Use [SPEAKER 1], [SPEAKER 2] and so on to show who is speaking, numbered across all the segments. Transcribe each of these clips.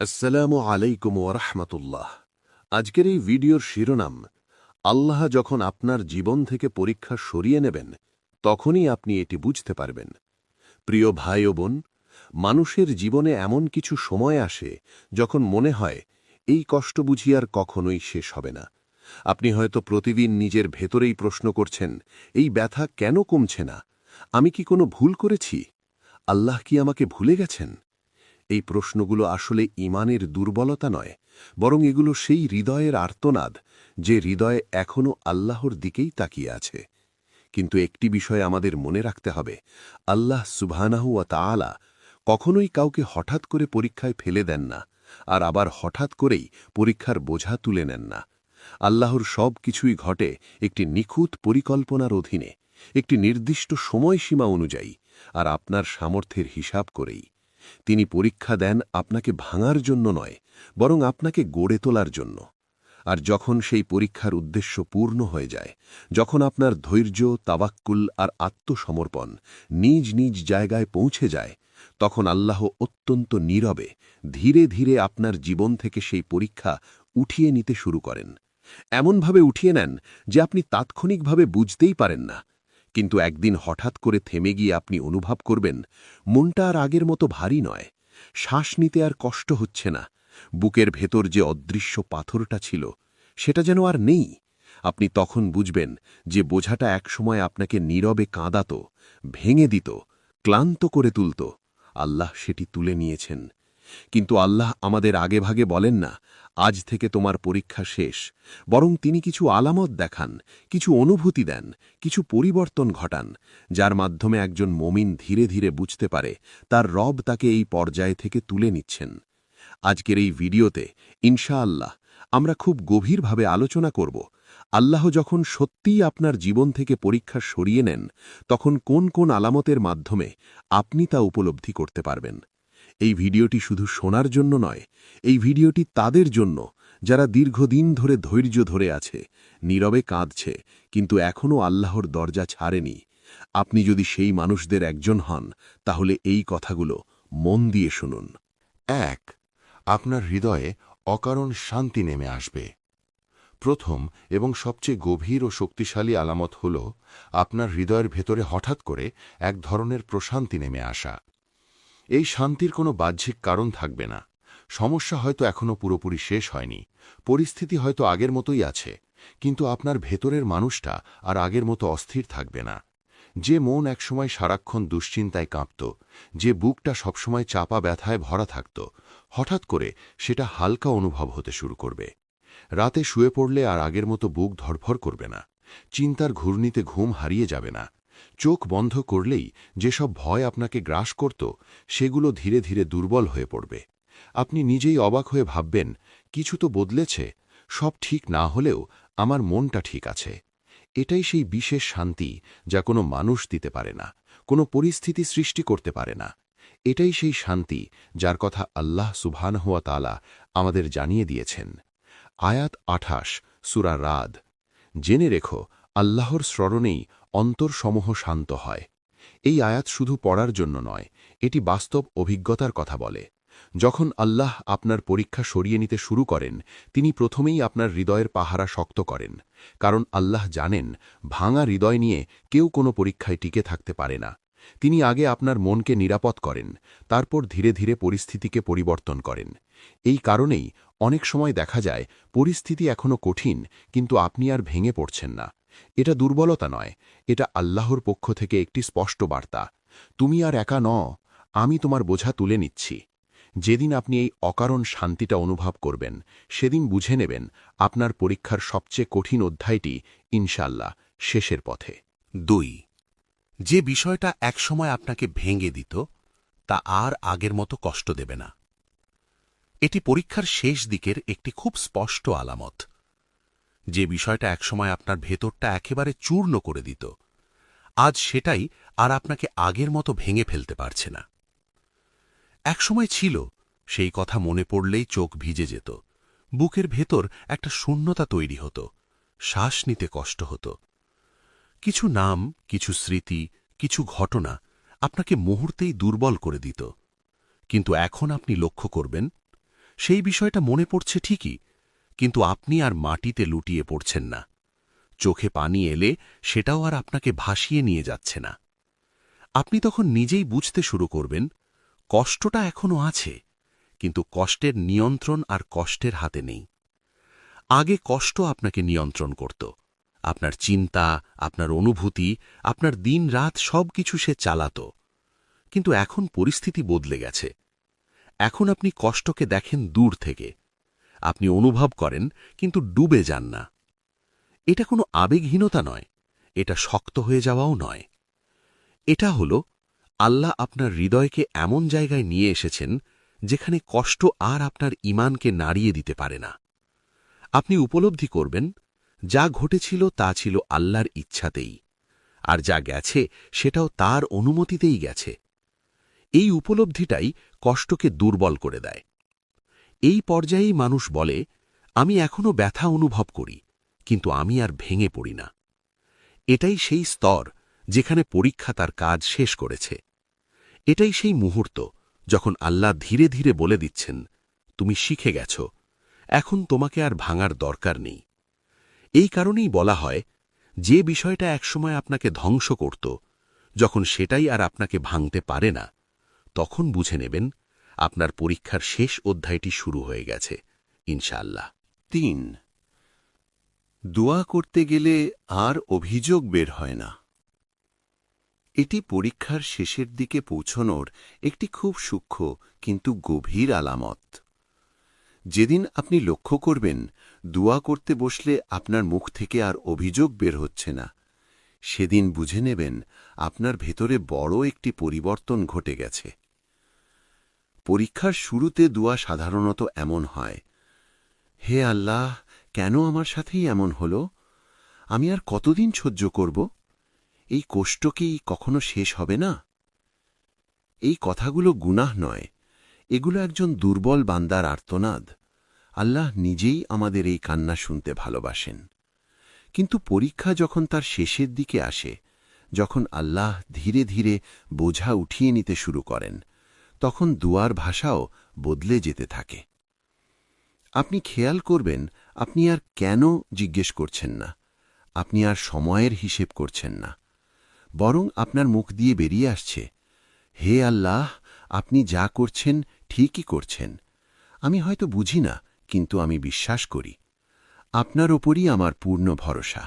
[SPEAKER 1] আসসালামু আলাইকুম ওরহমতুল্লাহ। আজকের এই ভিডিওর শিরোনাম, আল্লাহ যখন আপনার জীবন থেকে পরীক্ষা সরিয়ে নেবেন তখনই আপনি এটি বুঝতে পারবেন। প্রিয় ভাই ও বোন, মানুষের জীবনে এমন কিছু সময় আসে যখন মনে হয় এই কষ্ট বুঝি আর কখনোই শেষ হবে না। আপনি হয়তো প্রতিদিন নিজের ভেতরেই প্রশ্ন করছেন, এই ব্যথা কেন কমছে না? আমি কি কোনো ভুল করেছি? আল্লাহ কি আমাকে ভুলে গেছেন? এই প্রশ্নগুলো আসলে ঈমানের দুর্বলতা নয়, বরং এগুলো সেই হৃদয়ের আর্তনাদ যে হৃদয়ে এখনও আল্লাহর দিকেই তাকিয়ে আছে। কিন্তু একটি বিষয় আমাদের মনে রাখতে হবে, আল্লাহ সুবহানাহু ওয়া তাআলা কখনোই কাউকে হঠাৎ করে পরীক্ষায় ফেলে দেন না, আর আবার হঠাৎ করেই পরীক্ষার বোঝা তুলে নেন না। আল্লাহর সব কিছুই ঘটে একটি নিখুঁত পরিকল্পনার অধীনে, একটি নির্দিষ্ট সময়সীমা অনুযায়ী, আর আপনার সামর্থ্যের হিসাব করেই। তিনি পরীক্ষা দেন আপনাকে ভাঙার জন্য নয়, বরং আপনাকে গড়ে তোলার জন্য। আর যখন সেই পরীক্ষার উদ্দেশ্য পূর্ণ হয়ে যায়, যখন আপনার ধৈর্য, তাওয়াক্কুল আর আত্মসমর্পণ নিজ নিজ জায়গায় পৌঁছে যায়, তখন আল্লাহ অত্যন্ত নীরবে ধীরে ধীরে আপনার জীবন থেকে সেই পরীক্ষা উঠিয়ে নিতে শুরু করেন। এমনভাবে উঠিয়ে নেন যে আপনি তাৎক্ষণিকভাবে বুঝতেই পারেন না, কিন্তু একদিন হঠাৎ করে থেমে গিয়ে আপনি অনুভব করবেন মনটা আর আগের মতো ভারী নয়, শ্বাস নিতে আর কষ্ট হচ্ছে না, বুকের ভেতর যে অদৃশ্য পাথরটা ছিল সেটা যেন আর নেই। আপনি তখন বুঝবেন যে বোঝাটা একসময় আপনাকে নীরবে কাঁদাত, ভেঙে দিত, ক্লান্ত করে তুলত, আল্লাহ সেটি তুলে নিয়েছেন। কিন্তু আল্লাহ আমাদের আগেভাগে বলেন না, আজ থেকে তোমার পরীক্ষা শেষ, বরং তিনি কিছু আলামত দেখান, কিছু অনুভূতি দেন, কিছু পরিবর্তন ঘটান, যার মাধ্যমে একজন মুমিন ধীরে ধীরে বুঝতে পারে তার রব তাকে এই পর্যায় থেকে তুলে নিচ্ছেন। আজকের এই ভিডিওতে ইনশাআল্লাহ আমরা খুব গভীরভাবে আলোচনা করব, আল্লাহ যখন সত্যিই আপনার জীবন থেকে পরীক্ষা সরিয়ে নেন তখন কোন কোন আলামতের মাধ্যমে আপনি তা উপলব্ধি করতে পারবেন। এই ভিডিওটি শুধু শোনার জন্য নয়, এই ভিডিওটি তাদের জন্য যারা দীর্ঘদিন ধরে ধৈর্য ধরে আছে, নীরবে কাঁদছে, কিন্তু এখনও আল্লাহর দরজা ছাড়েনি। আপনি যদি সেই মানুষদের একজন হন, তাহলে এই কথাগুলো মন দিয়ে শুনুন।
[SPEAKER 2] ১. আপনার হৃদয়ে অকারণ শান্তি নেমে আসবে। প্রথম এবং সবচেয়ে গভীর ও শক্তিশালী আলামত হল আপনার হৃদয়ের ভেতরে হঠাৎ করে এক ধরনের প্রশান্তি নেমে আসা। এই শান্তির কোনো বাহ্যিক কারণ থাকবে না। সমস্যা হয়তো এখনও পুরোপুরি শেষ হয়নি, পরিস্থিতি হয়তো আগের মতোই আছে, কিন্তু আপনার ভেতরের মানুষটা আর আগের মতো অস্থির থাকবে না। যে মন একসময় সারাক্ষণ দুশ্চিন্তায় কাঁপত, যে বুকটা সবসময় চাপা ব্যথায় ভরা থাকত, হঠাৎ করে সেটা হালকা অনুভব হতে শুরু করবে। রাতে শুয়ে পড়লে আর আগের মতো বুক ধড়ফড় করবে না, চিন্তার ঘূর্ণিতে ঘুম হারিয়ে যাবে না। চোখ বন্ধ করলেই যেসব ভয় আপনাকে গ্রাস করত সেগুলো ধীরে ধীরে দুর্বল হয়ে পড়বে। আপনি নিজেই অবাক হয়ে ভাববেন, কিছু তো বদলেছে, সব ঠিক না হলেও আমার মনটা ঠিক আছে। এটাই সেই বিশেষ শান্তি যা কোনো মানুষ দিতে পারে না, কোনো পরিস্থিতি সৃষ্টি করতে পারে না। এটাই সেই শান্তি যার কথা আল্লাহ সুবহানাহু ওয়া তাআলা আমাদের জানিয়ে দিয়েছেন। আয়াত ২৮, সূরা রাদ। জেনে রেখো, আল্লাহর স্মরণেই অন্তরসমূহ শান্ত হয়। এই আয়াত শুধু পড়ার জন্য নয়, এটি বাস্তব অভিজ্ঞতার কথা বলে। যখন আল্লাহ আপনার পরীক্ষা সরিয়ে নিতে শুরু করেন, তিনি প্রথমেই আপনার হৃদয়ের পাহারা শক্ত করেন, কারণ আল্লাহ জানেন ভাঙা হৃদয় নিয়ে কেউ কোনো পরীক্ষায় টিকে থাকতে পারে না। তিনি আগে আপনার মনকে নিরাপদ করেন, তারপর ধীরে ধীরে পরিস্থিতিকে পরিবর্তন করেন। এই কারণেই অনেক সময় দেখা যায় পরিস্থিতি এখনও কঠিন, কিন্তু আপনি আর ভেঙে পড়ছেন না। এটা দুর্বলতা নয়, এটা আল্লাহর পক্ষ থেকে একটি স্পষ্ট বার্তা, তুমি আর একা নও, আমি তোমার বোঝা তুলে নিচ্ছি। যেদিন আপনি এই অকারণ শান্তিটা অনুভব করবেন, সেদিন বুঝে নেবেন আপনার পরীক্ষার সবচেয়ে কঠিন অধ্যায়টি ইনশাআল্লাহ শেষের পথে।
[SPEAKER 3] ২. যে বিষয়টা একসময় আপনাকে ভেঙে দিত তা আর আগের মতো কষ্ট দেবে না। এটি পরীক্ষার শেষ দিকের একটি খুব স্পষ্ট আলামত। যে বিষয়টা একসময় আপনার ভেতরটা একেবারে চূর্ণ করে দিত, আজ সেটাই আর আপনাকে আগের মতো ভেঙে ফেলতে পারছে না। একসময় ছিল, সেই কথা মনে পড়লেই চোখ ভিজে যেত, বুকের ভেতর একটা শূন্যতা তৈরি হতো, শ্বাস নিতে কষ্ট হতো। কিছু নাম, কিছু স্মৃতি, কিছু ঘটনা আপনাকে মুহূর্তেই দুর্বল করে দিত। কিন্তু এখন আপনি লক্ষ্য করবেন, সেই বিষয়টা মনে পড়ছে ঠিকই, কিন্তু আপনি আর মাটিতে লুটিয়ে পড়ছেন না। চোখে পানি এলে সেটাও আর আপনাকে ভাসিয়ে নিয়ে যাচ্ছে না। আপনি তখন নিজেই বুঝতে শুরু করবেন, কষ্টটা এখনো আছে, কিন্তু কষ্টের নিয়ন্ত্রণ আর কষ্টের হাতে নেই। আগে কষ্ট আপনাকে নিয়ন্ত্রণ করত। আপনার চিন্তা, আপনার অনুভূতি, আপনার দিন রাত সবকিছু সে চালাত। কিন্তু এখন পরিস্থিতি বদলে গেছে। এখন আপনি কষ্টকে দেখেন দূর থেকে। আপনি অনুভব করেন, কিন্তু ডুবে যান না। এটা কোনো আবেগহীনতা নয়, এটা শক্ত হয়ে যাওয়াও নয়। এটা হল আল্লাহ আপনার হৃদয়কে এমন জায়গায় নিয়ে এসেছেন যেখানে কষ্ট আর আপনার ঈমানকে নাড়িয়ে দিতে পারে না। আপনি উপলব্ধি করবেন, যা ঘটেছিল তা ছিল আল্লাহর ইচ্ছাতেই, আর যা গেছে সেটাও তার অনুমতিতেই গেছে। এই উপলব্ধিটাই কষ্টকে দুর্বল করে দেয়। এই পর্যায়েই মানুষ বলে, আমি এখনো ব্যথা অনুভব করি, কিন্তু আমি আর ভেঙে পড়ি না। এটাই সেই স্তর যেখানে পরীক্ষা তার কাজ শেষ করেছে। এটাই সেই মুহূর্ত যখন আল্লাহ ধীরে ধীরে বলে দিচ্ছেন, তুমি শিখে গেছ, এখন তোমাকে আর ভাঙার দরকার নেই। এই কারণেই বলা হয়, যে বিষয়টা একসময় আপনাকে ধ্বংস করত, যখন সেটাই আর আপনাকে ভাঙতে পারে না, তখন বুঝে নেবেন আপনার পরীক্ষার শেষ অধ্যায়টি শুরু হয়ে গেছে, ইনশাআল্লাহ।
[SPEAKER 1] ৩. দোয়া করতে গেলে আর অভিযোগ বের হয় না। এটি পরীক্ষার শেষের দিকে পৌঁছনোর একটি খুব সূক্ষ্ম কিন্তু গভীর আলামত। যেদিন আপনি লক্ষ্য করবেন দোয়া করতে বসলে আপনার মুখ থেকে আর অভিযোগ বের হচ্ছে না, সেদিন বুঝে নেবেন আপনার ভেতরে বড় একটি পরিবর্তন ঘটে গেছে। পরীক্ষার শুরুতে দোয়া সাধারণত এমন হয়, হে আল্লাহ, কেন আমার সাথেই এমন হল? আমি আর কতদিন সহ্য করব? এই কষ্ট কি কখনো শেষ হবে না? এই কথাগুলো গুনাহ নয়, এগুলো একজন দুর্বল বান্দার আর্তনাদ। আল্লাহ নিজেই আমাদের এই কান্না শুনতে ভালোবাসেন। কিন্তু পরীক্ষা যখন তার শেষের দিকে আসে, যখন আল্লাহ ধীরে ধীরে বোঝা উঠিয়ে নিতে শুরু করেন, তখন দুয়ার ভাষাও বদলে যেতে থাকে। আপনি খেয়াল করবেন, আপনি আর কেন জিজ্ঞেস করছেন না, আপনি আর সময়ের হিসেব করছেন না, বরং আপনার মুখ দিয়ে বেরিয়ে আসছে, হে আল্লাহ, আপনি যা করছেন ঠিকই করছেন। আমি হয়তো বুঝি না, কিন্তু আমি বিশ্বাস করি। আপনার ওপরই আমার পূর্ণ ভরসা।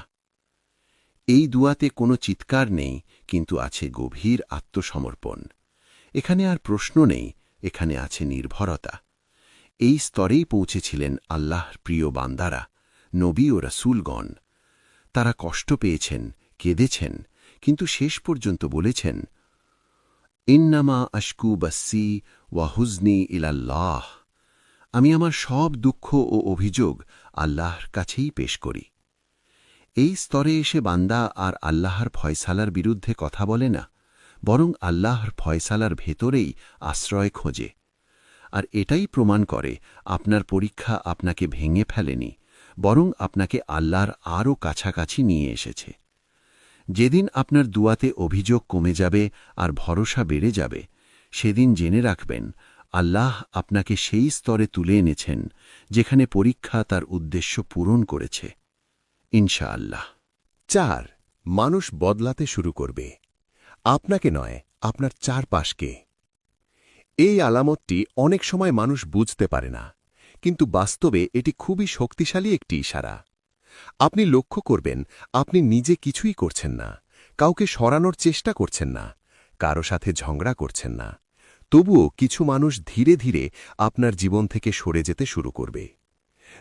[SPEAKER 1] এই দুয়াতে কোনো চিৎকার নেই, কিন্তু আছে গভীর আত্মসমর্পণ। এখানে আর প্রশ্ন নেই, এখানে আছে নির্ভরতা। এই স্তরেই পৌঁছেছিলেন আল্লাহর প্রিয় বান্দারা, নবী ও রাসূলগণ। তারা কষ্ট পেয়েছেন, কেঁদেছেন, কিন্তু শেষ পর্যন্ত বলেছেন, ইন্নামা আশকু বাসি ওয়া হুজনি ইলাল্লাহ। আমি আমার সব দুঃখ ও অভিযোগ আল্লাহর কাছেই পেশ করি। এই স্তরে এসে বান্দা আর আল্লাহর ফয়সালার বিরুদ্ধে কথা বলে না, বরং আল্লাহর ফয়সালার ভেতরেই আশ্রয় খোঁজে। আর এটাই প্রমাণ করে আপনার পরীক্ষা আপনাকে ভেঙে ফেলেনি, বরং আপনাকে আল্লাহর আরও কাছাকাছি নিয়ে এসেছে। যেদিন আপনার দুয়াতে অভিযোগ কমে যাবে আর ভরসা বেড়ে যাবে, সেদিন জেনে রাখবেন আল্লাহ আপনাকে সেই স্তরে তুলে এনেছেন যেখানে পরীক্ষা তার উদ্দেশ্য পূরণ করেছে, ইনশাআল্লাহ।
[SPEAKER 3] ৪. মানুষ বদলাতে শুরু করবে, আপনাকে নয়, আপনার চারপাশকে। এই আলামতটি অনেক সময় মানুষ বুঝতে পারে না, কিন্তু বাস্তবে এটি খুবই শক্তিশালী একটি ইশারা। আপনি লক্ষ্য করবেন, আপনি নিজে কিছুই করছেন না, কাউকে সরানোর চেষ্টা করছেন না, কারো সাথে ঝগড়া করছেন না, তবুও কিছু মানুষ ধীরে ধীরে আপনার জীবন থেকে সরে যেতে শুরু করবে।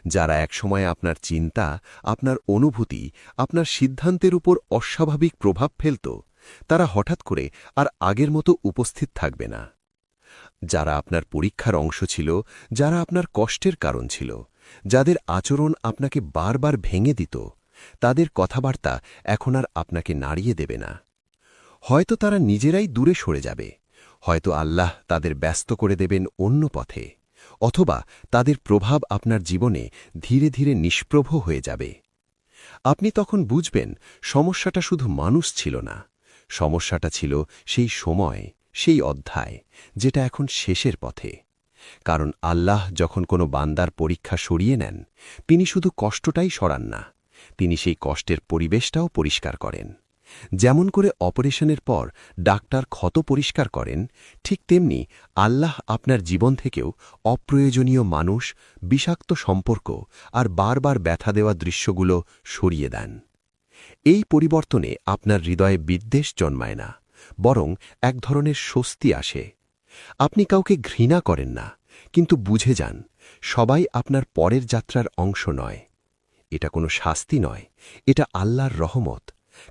[SPEAKER 3] যারা একসময় আপনার চিন্তা, আপনার অনুভূতি, আপনার সিদ্ধান্তের উপর অস্বাভাবিক প্রভাব ফেলত, তারা হঠাৎ করে আর আগের মতো উপস্থিত থাকবে না। যারা আপনার পরীক্ষার অংশ ছিল, যারা আপনার কষ্টের কারণ ছিল, যাদের আচরণ আপনাকে বারবার ভেঙে দিত, তাদের কথাবার্তা এখন আর আপনাকে নাড়িয়ে দেবে না। হয়তো তারা নিজেরাই দূরে সরে যাবে, হয়তো আল্লাহ তাদের ব্যস্ত করে দেবেন অন্য পথে, অথবা তাদের প্রভাব আপনার জীবনে ধীরে ধীরে নিষ্প্রভ হয়ে যাবে। আপনি তখন বুঝবেন, সমস্যাটা শুধু মানুষ ছিল না, সমস্যাটা ছিল সেই সময়, সেই অধ্যায়, যেটা এখন শেষের পথে।
[SPEAKER 4] কারণ আল্লাহ যখন কোনো বান্দার পরীক্ষা সরিয়ে নেন, তিনি শুধু কষ্টটাই সরান না, তিনি সেই কষ্টের পরিবেশটাও পরিষ্কার করেন। যেমন করে অপারেশনের পর ডাক্তার ক্ষত পরিষ্কার করেন, ঠিক তেমনি আল্লাহ আপনার জীবন থেকেও অপ্রয়োজনীয় মানুষ, বিষাক্ত সম্পর্ক আর বারবার ব্যথা দেওয়া দৃশ্যগুলো সরিয়ে দেন। এই পরিবর্তনে আপনার হৃদয়ে বিদ্বেষ জন্মায় না, বরং এক ধরনের স্বস্তি আসে। আপনি কাউকে ঘৃণা করেন না, কিন্তু বুঝে যান সবাই আপনার পরের যাত্রার অংশ নয়। এটা কোনো শাস্তি নয়, এটা আল্লাহর রহমত।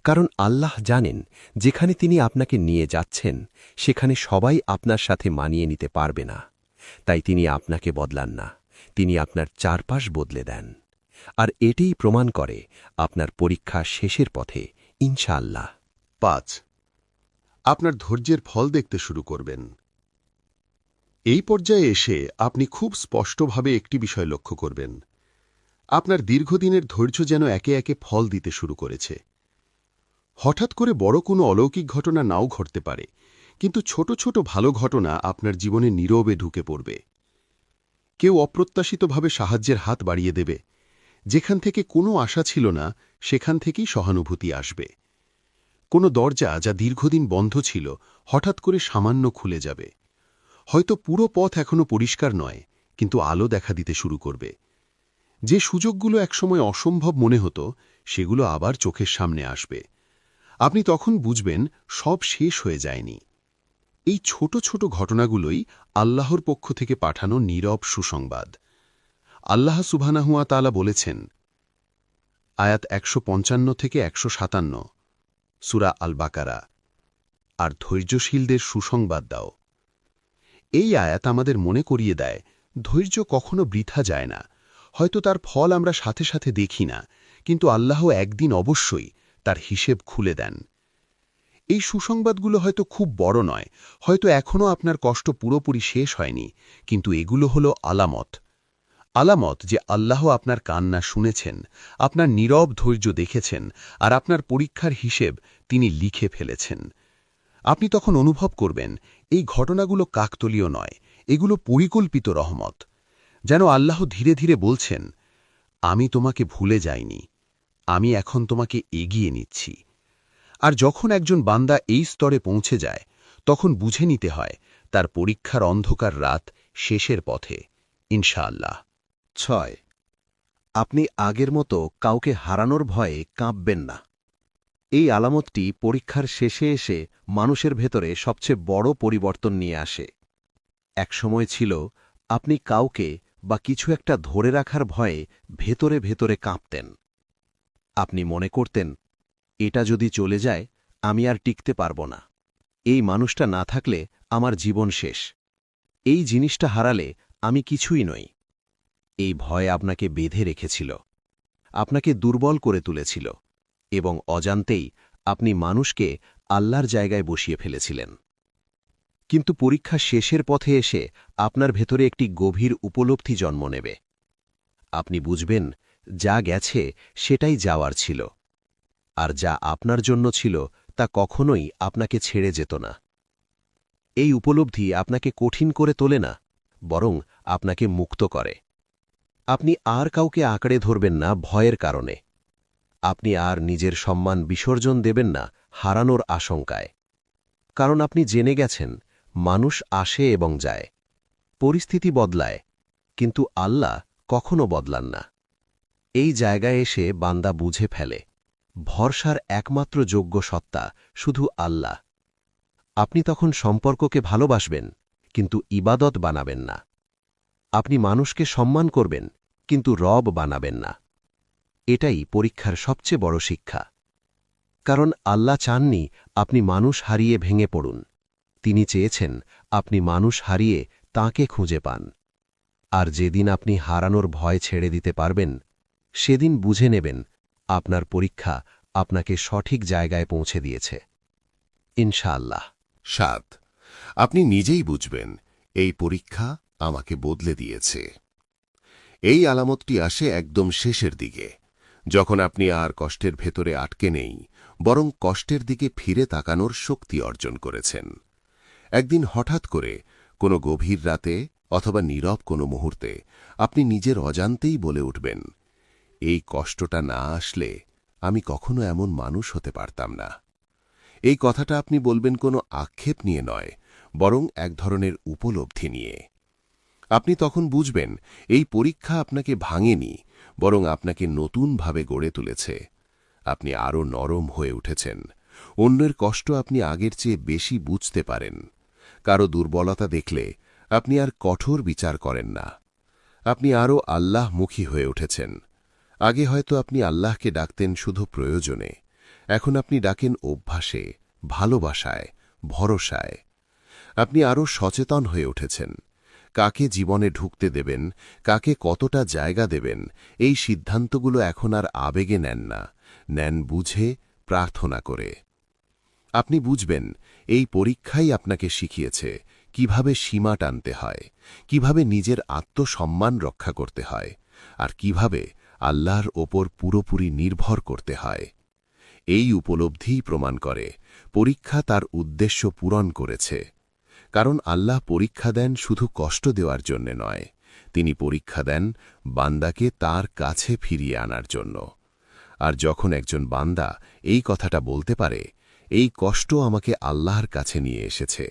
[SPEAKER 4] কারণ আল্লাহ জানেন যেখানে তিনি আপনাকে নিয়ে যাচ্ছেন সেখানে সবাই আপনার সাথে মানিয়ে নিতে পারবে না। তাই তিনি আপনাকে বদলান না, তিনি আপনার চারপাশ বদলে দেন। আর এটাই প্রমাণ করে আপনার পরীক্ষা শেষের পথে, ইনশাআল্লাহ।
[SPEAKER 1] 5. আপনার ধৈর্যের ফল দেখতে শুরু করবেন। এই পর্যায়ে এসে আপনি খুব স্পষ্টভাবে একটি বিষয় লক্ষ্য করবেন। আপনার দীর্ঘদিনের ধৈর্য যেন একে একে ফল দিতে শুরু করেছে। হঠাৎ করে বড় কোনো অলৌকিক ঘটনা নাও ঘটতে পারে, কিন্তু ছোট ছোট ভালো ঘটনা আপনার জীবনে নীরবে ঢুকে পড়বে। কেউ অপ্রত্যাশিতভাবে সাহায্যের হাত বাড়িয়ে দেবে। যেখান থেকে কোনো আশা ছিল না, সেখান থেকেই সহানুভূতি আসবে। কোনো দরজা যা দীর্ঘদিন বন্ধ ছিল হঠাৎ করে সামান্য খুলে যাবে। হয়তো পুরো পথ এখনো পরিষ্কার নয়, কিন্তু আলো দেখা দিতে শুরু করবে। যে সুযোগগুলো একসময় অসম্ভব মনে হতো, সেগুলো আবার চোখের সামনে আসবে। আপনি তখন বুঝবেন সব শেষ হয়ে যায়নি। এই ছোট ছোট ঘটনাগুলোই আল্লাহর পক্ষ থেকে পাঠানো নীরব সুসংবাদ। আল্লাহ সুবহানাহু ওয়া তাআলা বলেছেন, আয়াত 155 থেকে 157, সূরা আল বাকারা, আর ধৈর্যশীলদের সুসংবাদ দাও। এই আয়াত আমাদের মনে করিয়ে দেয়, ধৈর্য কখনো বৃথা যায় না। হয়তো তার ফল আমরা সাথে সাথে দেখি না, কিন্তু আল্লাহ একদিন অবশ্যই তার হিসেব খুলে দেন। এই সুসংবাদগুলো হয়তো খুব বড় নয়, হয়তো এখনও আপনার কষ্ট পুরোপুরি শেষ হয়নি, কিন্তু এগুলো হলো আলামত। আলামত যে আল্লাহ আপনার কান্না শুনেছেন, আপনার নীরব ধৈর্য দেখেছেন, আর আপনার পরীক্ষার হিসেব তিনি লিখে ফেলেছেন। আপনি তখন অনুভব করবেন এই ঘটনাগুলো কাকতলীয় নয়, এগুলো পরিকল্পিত রহমত। যেন আল্লাহ ধীরে ধীরে বলছেন, আমি তোমাকে ভুলে যাইনি, আমি এখন তোমাকে এগিয়ে নিচ্ছি। আর যখন একজন বান্দা এই স্তরে পৌঁছে যায়, তখন বুঝে নিতে হয় তার পরীক্ষার অন্ধকার রাত শেষের পথে, ইনশাআল্লাহ।
[SPEAKER 4] 6. আপনি আগের মতো কাউকে হারানোর ভয়ে কাঁপবেন না। এই আলামতটি পরীক্ষার শেষে এসে মানুষের ভেতরে সবচেয়ে বড় পরিবর্তন নিয়ে আসে। এক সময় ছিল আপনি কাউকে বা কিছু একটা ধরে রাখার ভয়ে ভেতরে ভেতরে কাঁপতেন। আপনি মনে করতেন, এটা যদি চলে যায় আমি আর টিকতে পারব না, এই মানুষটা না থাকলে আমার জীবন শেষ, এই জিনিসটা হারালে আমি কিছুই নই। এই ভয় আপনাকে বেঁধে রেখেছিল, আপনাকে দুর্বল করে তুলেছিল, এবং অজান্তেই আপনি মানুষকে আল্লাহর জায়গায় বসিয়ে ফেলেছিলেন। কিন্তু পরীক্ষা শেষের পথে এসে আপনার ভেতরে একটি গভীর উপলব্ধি জন্ম নেবে। আপনি বুঝবেন যা গেছে সেটাই যাওয়ার ছিল, আর যা আপনার জন্য ছিল তা কখনোই আপনাকে ছেড়ে যেত না। এই উপলব্ধি আপনাকে কঠিন করে তোলে না, বরং আপনাকে মুক্ত করে। আপনি আর কাউকে আঁকড়ে ধরবেন না ভয়ের কারণে। আপনি আর নিজের সম্মান বিসর্জন দেবেন না হারানোর আশঙ্কায়। কারণ আপনি জেনে গেছেন মানুষ আসে এবং যায়, পরিস্থিতি বদলায়, কিন্তু আল্লাহ কখনো বদলান না। এই জায়গায় এসে বান্দা বুঝে ফেলে ভরসার একমাত্র যোগ্য সত্তা শুধু আল্লাহ। আপনি তখন সম্পর্ককে ভালোবাসবেন, কিন্তু ইবাদত বানাবেন না। আপনি মানুষকে সম্মান করবেন, কিন্তু রব বানাবেন না। এটাই পরীক্ষার সবচেয়ে বড় শিক্ষা। কারণ আল্লাহ চাননি আপনি মানুষ হারিয়ে ভেঙে পড়ুন, তিনি চেয়েছেন আপনি মানুষ হারিয়ে তাঁকে খুঁজে পান। আর যেদিন আপনি হারানোর ভয় ছেড়ে দিতে পারবেন, সেদিন বুঝে নেবেন আপনার পরীক্ষা আপনাকে সঠিক জায়গায় পৌঁছে দিয়েছে, ইনশাআল্লাহ।
[SPEAKER 2] 7. আপনি নিজেই বুঝবেন এই পরীক্ষা আমাকে বদলে দিয়েছে। এই আলামতটি আসে একদম শেষের দিকে, যখন আপনি আর কষ্টের ভেতরে আটকে নেই, বরং কষ্টের দিকে ফিরে তাকানোর শক্তি অর্জন করেছেন। একদিন হঠাৎ করে কোনো গভীর রাতে
[SPEAKER 1] অথবা নীরব কোনো মুহূর্তে আপনি নিজের অজান্তেই বলে উঠবেন, এই কষ্টটা না আসলে আমি কখনো এমন মানুষ হতে পারতাম না। এই কথাটা আপনি বলবেন কোনো আক্ষেপ নিয়ে নয়, বরং এক ধরনের উপলব্ধি নিয়ে। আপনি তখন বুঝবেন এই পরীক্ষা আপনাকে ভাঙেনি, বরং আপনাকে নতুনভাবে গড়ে তুলেছে। আপনি আরও নরম হয়ে উঠেছেন। অন্যের কষ্ট আপনি আগের চেয়ে বেশি বুঝতে পারেন। কারো দুর্বলতা দেখলে আপনি আর কঠোর বিচার করেন না। আপনি আরও আল্লাহমুখী হয়ে উঠেছেন। আগে হয়তো আপনি আল্লাহকে ডাকতেন শুধু প্রয়োজনে, এখন আপনি ডাকেন অভ্যাসে, ভালোবাসায়, ভরসায়। আপনি আরও সচেতন হয়ে উঠেছেন। কাকে জীবনে ঢুকতে দেবেন, কাকে কতটা জায়গা দেবেন, এই সিদ্ধান্তগুলো এখন আর আবেগে নেন না, নেন বুঝে, প্রার্থনা করে। আপনি বুঝবেন এই পরীক্ষাই আপনাকে শিখিয়েছে কিভাবে সীমা টানতে হয়, কিভাবে নিজের আত্মসম্মান রক্ষা করতে হয়, আর কিভাবে আল্লাহর ওপর পুরোপুরি নির্ভর করতে হয়। এই উপলব্ধিই প্রমাণ করে পরীক্ষা তার উদ্দেশ্য পূরণ করেছে। কারণ আল্লাহ পরীক্ষা দেন শুধু কষ্ট দেওয়ার জন্য নয়, তিনি পরীক্ষা দেন বান্দাকে তার কাছে ফিরিয়ে আনার জন্য। আর যখন একজন বান্দা এই কথাটা বলতে পারে, এই কষ্ট আমাকে আল্লাহর কাছে নিয়ে এসেছে,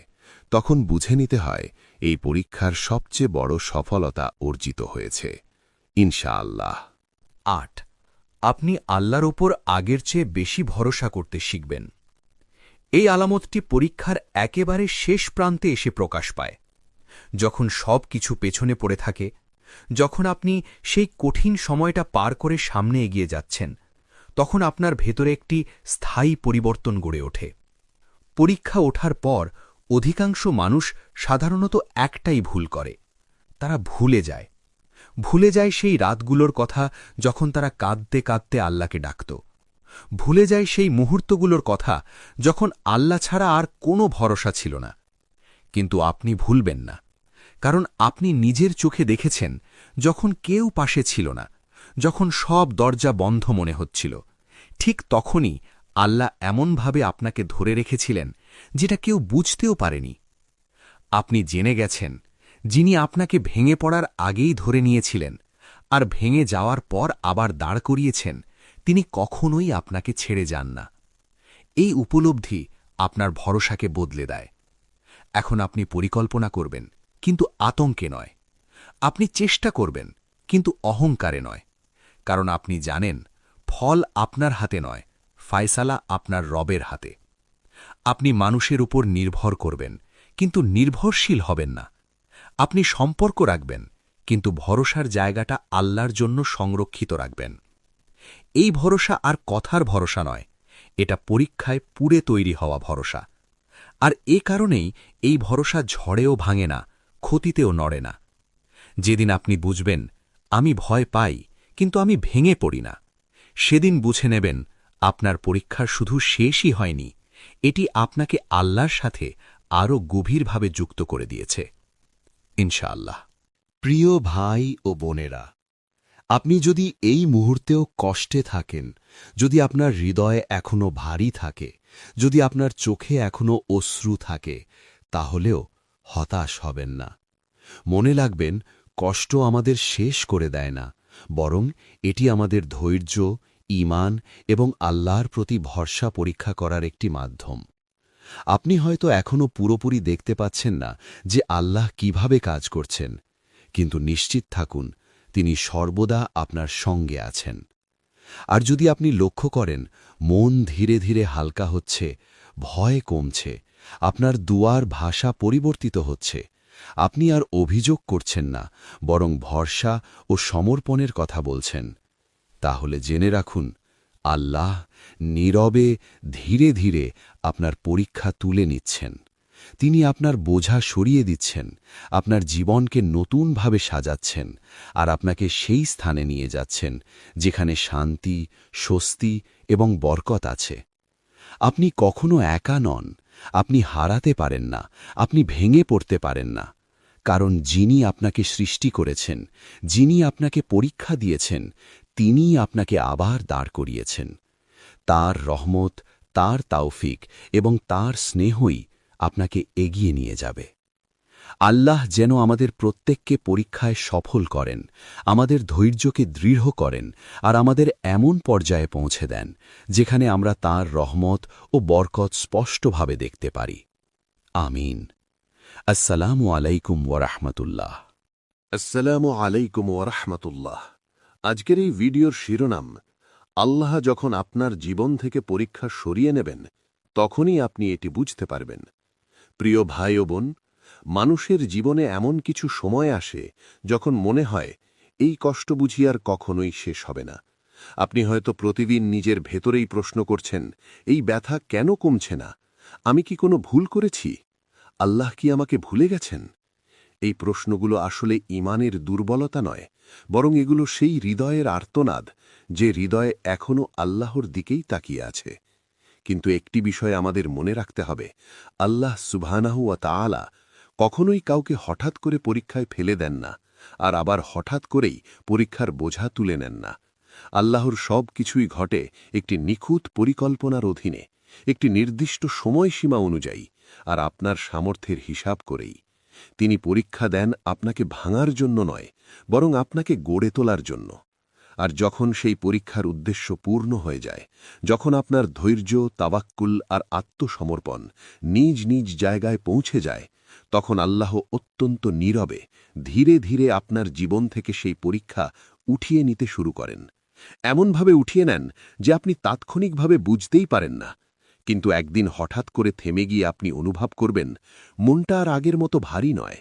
[SPEAKER 1] তখন বুঝে নিতে হয় এই পরীক্ষার সবচেয়ে বড় সফলতা অর্জিত হয়েছে, ইনশাআল্লাহ।
[SPEAKER 5] ৮. আপনি আল্লাহর ওপর আগের চেয়ে বেশি ভরসা করতে শিখবেন। এই আলামতটি পরীক্ষার একেবারে শেষ প্রান্তে এসে প্রকাশ পায়, যখন সব কিছু পেছনে পড়ে থাকে, যখন আপনি সেই কঠিন সময়টা পার করে সামনে এগিয়ে যাচ্ছেন, তখন আপনার ভেতরে একটি স্থায়ী পরিবর্তন গড়ে ওঠে। পরীক্ষা ওঠার পর অধিকাংশ মানুষ সাধারণত একটাই ভুল করে, তারা ভুলে যায় সেই রাতগুলোর কথা যখন তারা কাঁদতে কাঁদতে আল্লাহকে ডাকত, ভুলে যায় সেই মুহূর্তগুলোর কথা যখন আল্লাহ ছাড়া আর কোনো ভরসা ছিল না। কিন্তু আপনি ভুলবেন না, কারণ আপনি নিজের চোখে দেখেছেন যখন কেউ পাশে ছিল না, যখন সব দরজা বন্ধ মনে হচ্ছিল, ঠিক তখনই আল্লাহ এমনভাবে আপনাকে ধরে রেখেছিলেন যেটা কেউ বুঝতেও পারেনি। আপনি জেনে গেছেন যিনি আপনাকে ভেঙে পড়ার আগেই ধরে নিয়েছিলেন আর ভেঙে যাওয়ার পর আবার দাঁড় করিয়েছেন, তিনি কখনোই আপনাকে ছেড়ে যান না। এই উপলব্ধি আপনার ভরসাকে বদলে দেয়। এখন আপনি পরিকল্পনা করবেন, কিন্তু আতঙ্কে নয়। আপনি চেষ্টা করবেন, কিন্তু অহংকারে নয়। কারণ আপনি জানেন ফল আপনার হাতে নয়, ফায়সালা আপনার রবের হাতে। আপনি মানুষের উপর নির্ভর করবেন, কিন্তু নির্ভরশীল হবেন না। আপনি সম্পর্ক রাখবেন, কিন্তু ভরসার জায়গাটা আল্লাহর জন্য সংরক্ষিত রাখবেন। এই ভরসা আর কথার ভরসা নয়, এটা পরীক্ষায় পুড়ে তৈরি হওয়া ভরসা। আর এ কারণেই এই ভরসা ঝড়েও ভাঙে না, ক্ষতিতেও নড়ে না। যেদিন আপনি বুঝবেন আমি ভয় পাই, কিন্তু আমি ভেঙে পড়ি না, সেদিন বুঝে নেবেন আপনার পরীক্ষা শুধু শেষই হয়নি, এটি আপনাকে আল্লাহর সাথে আরও গভীরভাবে যুক্ত করে দিয়েছে, ইনশাআল্লাহ।
[SPEAKER 4] প্রিয় ভাই ও বোনেরা, আপনি যদি এই মুহূর্তেও কষ্টে থাকেন, যদি আপনার হৃদয়ে এখনো ভারী থাকে, যদি আপনার চোখে এখনো অশ্রু থাকে, তাহলেও হতাশ হবেন না। মনে রাখবেন, কষ্ট আমাদের শেষ করে দেয় না, বরং এটি আমাদের ধৈর্য, ঈমান এবং আল্লাহর প্রতি ভরসা পরীক্ষা করার একটি মাধ্যম। আপনি হয়তো এখনো পুরোপুরি দেখতে পাচ্ছেন না যে আল্লাহ কিভাবে কাজ করছেন, কিন্তু নিশ্চিত থাকুন তিনি সর্বদা আপনার সঙ্গে আছেন। আর যদি আপনি লক্ষ্য করেন মন ধীরে ধীরে হালকা হচ্ছে, ভয় কমছে, আপনার দুয়ার ভাষা পরিবর্তিত হচ্ছে, আপনি আর অভিযোগ করছেন না, বরং ভরসা ও সমর্পণের কথা বলছেন, তাহলে জেনে রাখুন আল্লাহ নীরবে ধীরে ধীরে আপনার পরীক্ষা তুলে নিচ্ছেন। তিনি আপনার বোঝা সরিয়ে দিচ্ছেন, আপনার জীবনকে নতুনভাবে সাজাচ্ছেন, আর আপনাকে সেই স্থানে নিয়ে যাচ্ছেন যেখানে শান্তি, স্বস্তি এবং বরকত আছে। আপনি কখনো একা নন, আপনি হারাতে পারেন না, আপনি ভেঙে পড়তে পারেন না, কারণ যিনি আপনাকে সৃষ্টি করেছেন, যিনি আপনাকে পরীক্ষা দিয়েছেন, তিনিই আপনাকে আবার দাঁড় করিয়েছেন। তার রহমত, তার তাওফিক এবং তার স্নেহই আপনাকে এগিয়ে নিয়ে যাবে।
[SPEAKER 3] আল্লাহ যেন আমাদের প্রত্যেককে পরীক্ষায় সফল করেন, আমাদের ধৈর্যকে দৃঢ় করেন আর আমাদের এমন পর্যায়ে পৌঁছে দেন যেখানে আমরা তাঁর রহমত ও বরকত স্পষ্টভাবে দেখতে পারি। আমিন। আসসালামু আলাইকুম ওয়ারাহমাতুল্লাহ।
[SPEAKER 1] আসসালামু আলাইকুম ওরহমতুল্লাহ। আজকের এই ভিডিওর শিরোনাম, আল্লাহ যখন আপনার জীবন থেকে পরীক্ষা সরিয়ে নেবেন তখনই আপনি এটি বুঝতে পারবেন। প্রিয় ভাই ও বোন, মানুষের জীবনে এমন কিছু সময় আসে যখন মনে হয় এই কষ্ট বুঝি আর কখনোই শেষ হবে না। আপনি হয়তো প্রতিদিন নিজের ভেতরেই প্রশ্ন করছেন, এই ব্যথা কেন কমছে না? আমি কি কোনো ভুল করেছি? আল্লাহ কি আমাকে ভুলে গেছেন? এই প্রশ্নগুলো আসলে ঈমানের দুর্বলতা নয়, বরং এগুলো সেই হৃদয়ের আর্তনাদ যে হৃদয়ে এখনও আল্লাহর দিকেই তাকিয়ে আছে। কিন্তু একটি বিষয় আমাদের মনে রাখতে হবে, আল্লাহ সুবহানাহু ওয়া তাআলা কখনোই কাউকে হঠাৎ করে পরীক্ষায় ফেলে দেন না, আর আবার হঠাৎ করেই পরীক্ষার বোঝা তুলে নেন না। আল্লাহর সব কিছুই ঘটে একটি নিখুঁত পরিকল্পনার অধীনে, একটি নির্দিষ্ট সময়সীমা অনুযায়ী, আর আপনার সামর্থ্যের হিসাব করেই। তিনি পরীক্ষা দেন আপনাকে ভাঙার জন্য নয়, বরং আপনাকে গড়ে তোলার জন্য। আর যখন সেই পরীক্ষার উদ্দেশ্য পূর্ণ হয়ে যায়, যখন আপনার ধৈর্য, তাওয়াক্কুল আর আত্মসমর্পণ নিজ নিজ জায়গায় পৌঁছে যায়, তখন আল্লাহ অত্যন্ত নীরবে ধীরে ধীরে আপনার জীবন থেকে সেই পরীক্ষা উঠিয়ে নিতে শুরু করেন। এমনভাবে উঠিয়ে নেন যে আপনি তাৎক্ষণিকভাবে বুঝতেই পারেন না, কিন্তু একদিন হঠাৎ করে থেমে গিয়ে আপনি অনুভব করবেন মনটা আর আগের মতো ভারী নয়,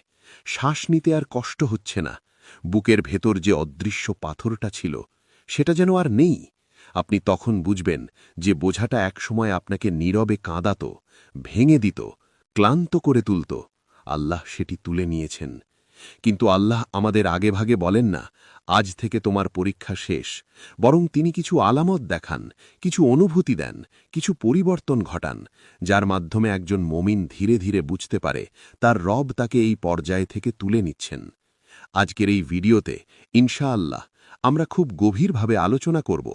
[SPEAKER 1] শ্বাস নিতে আর কষ্ট হচ্ছে না, বুকের ভেতর যে অদৃশ্য পাথরটা ছিল সেটা যেন আর নেই। আপনি তখন বুঝবেন যে বোঝাটা একসময় আপনাকে নীরবে কাঁদাত, ভেঙে দিত, ক্লান্ত করে তুলত, আল্লাহ সেটি তুলে নিয়েছেন। কিন্তু আল্লাহ আমাদের আগেভাগে বলেন না, আজ থেকে তোমার পরীক্ষা শেষ, বরং তিনি কিছু আলামত দেখান, কিছু অনুভূতি দেন, কিছু পরিবর্তন ঘটান, যার মাধ্যমে একজন মুমিন ধীরে ধীরে বুঝতে পারে তার রব তাকে এই পর্যায় থেকে তুলে নিচ্ছেন। আজকের এই ভিডিওতে ইনশাআল্লাহ আমরা খুব গভীরভাবে আলোচনা করব,